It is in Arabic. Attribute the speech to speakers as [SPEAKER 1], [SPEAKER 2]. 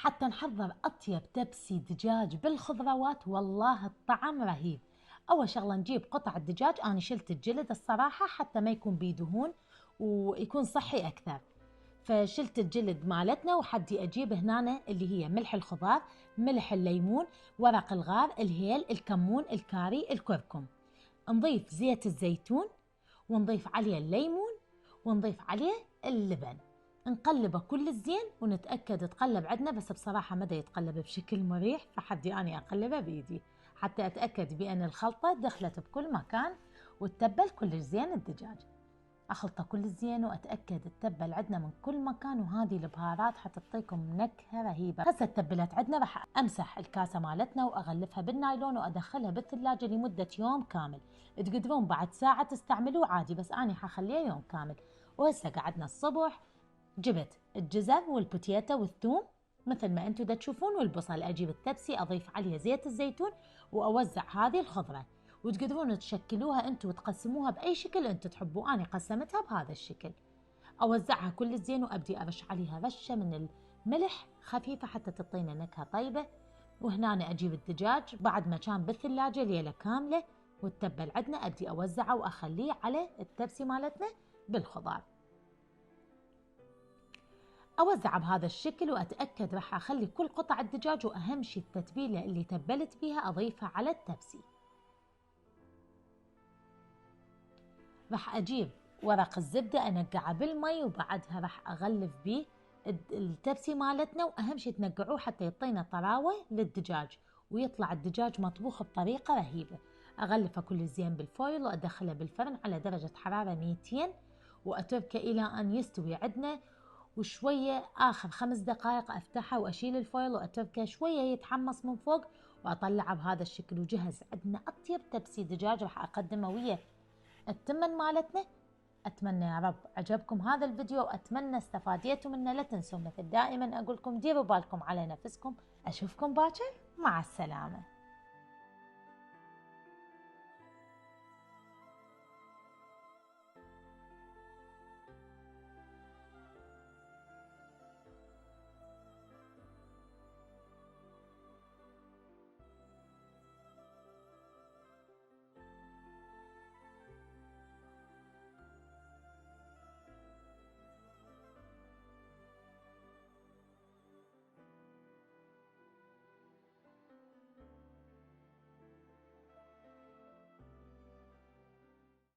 [SPEAKER 1] حتى نحضر أطيب تبسي دجاج بالخضروات. والله الطعم رهيب. أول شغلة نجيب قطع الدجاج، أنا شلت الجلد الصراحة حتى ما يكون بيه دهون ويكون صحي أكثر، فشلت الجلد مالتنا. وحدي أجيب هنا اللي هي ملح الخضار، ملح الليمون، ورق الغار، الهيل، الكمون، الكاري، الكركم. نضيف زيت الزيتون، ونضيف عليه الليمون، ونضيف عليه اللبن. نقلبه كل زين ونتأكد تقلب عندنا، بس بصراحة مدى يتقلب بشكل مريح، فحدي أنا أقلبه بإيدي حتى أتأكد بأن الخلطة دخلت بكل مكان وتتبل كل زين الدجاج. أخلطه كل زين وأتأكد تتبل عندنا من كل مكان، وهذه البهارات حتعطيكم نكهة رهيبة. هسه تبلت عندنا، راح أمسح الكاسة مالتنا وأغلفها بالنايلون وأدخلها بالثلاجة لمدة يوم كامل. تقدرون بعد ساعة تستعملوه عادي، بس أنا حخليه يوم كامل. وهسه قعدنا الصبح، جبت الجزر والبوتيتا والثوم مثل ما انتم دا تشوفون، والبصل. اجيب التبسي اضيف عليها زيت الزيتون واوزع هذه الخضره، وتقدرون تشكلوها انتم وتقسموها باي شكل انتم تحبوا. انا قسمتها بهذا الشكل. اوزعها كل زين وابدي ارش عليها رشه من الملح خفيفه حتى تعطينا نكهه طيبه. وهنا أنا اجيب الدجاج بعد ما كان بالثلاجه ليله كامله وتتبل عندنا، ابدي اوزعه واخليه على التبسي مالتنا بالخضار. أوزع بهذا الشكل وأتأكد راح أخلي كل قطع الدجاج، وأهم شي التتبيلة اللي تبلت بيها أضيفها على التبسي. راح أجيب ورق الزبدة أنقعه بالمي، وبعدها راح أغلف بيه التبسي مالتنا. وأهم شي تنقعوه حتى يعطينا طراوة للدجاج ويطلع الدجاج مطبوخ بطريقة رهيبة. أغلفه كل زين بالفويل وأدخله بالفرن على درجة حرارة 200، وأتركه إلى أن يستوي عندنا. وشوية آخر 5 دقائق أفتحه وأشيل الفويل وأتركه شوية يتحمص من فوق، وأطلعه بهذا الشكل. وجهز عندنا أطيب تبسي دجاج راح أقدمه ويا التمن مالتنا. أتمنى يا رب عجبكم هذا الفيديو، وأتمنى استفاديتوا منه. لا تنسوا مثل دائما أقولكم ديروا بالكم على نفسكم. أشوفكم باكر، مع السلامة.